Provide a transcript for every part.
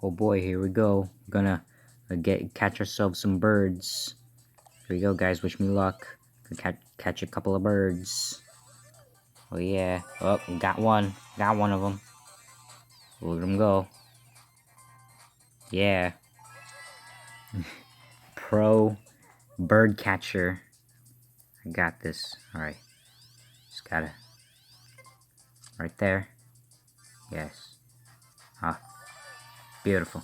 Oh boy, here we go. We're gonna catch ourselves some birds. Here we go, guys. Wish me luck. Gonna catch a couple of birds. Oh yeah. Oh, got one. Got one of them. Look at him go. Yeah. Pro bird catcher. I got this. Alright. Just gotta... Right there. Yes. Ah. Beautiful.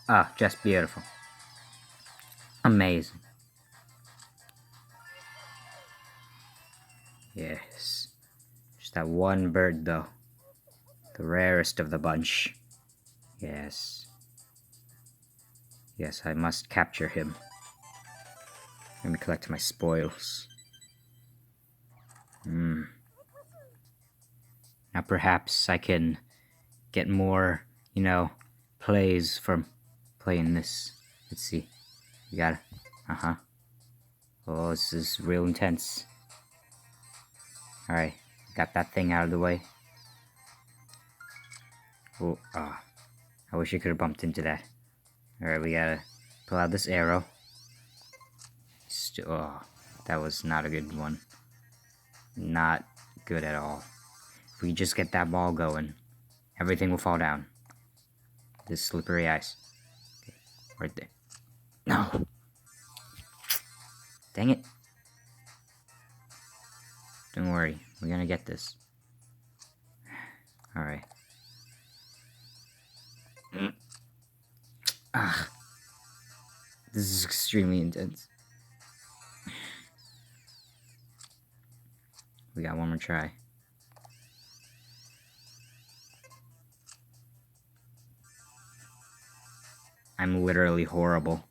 Ah, just beautiful. Amazing. Yes. Just that one bird, though. The rarest of the bunch. Yes. Yes, I must capture him. Let me collect my spoils. Now perhaps I can get more, plays from playing this. Let's see. You got it. Oh, this is real intense. Alright, got that thing out of the way. Oh, I wish I could have bumped into that. Alright, we gotta pull out this arrow. Oh, that was not a good one. Not good at all. If we just get that ball going, everything will fall down. This slippery ice. Okay, right there. No! Dang it. Don't worry, we're gonna get this. Alright. This is extremely intense. We got one more try. I'm literally horrible.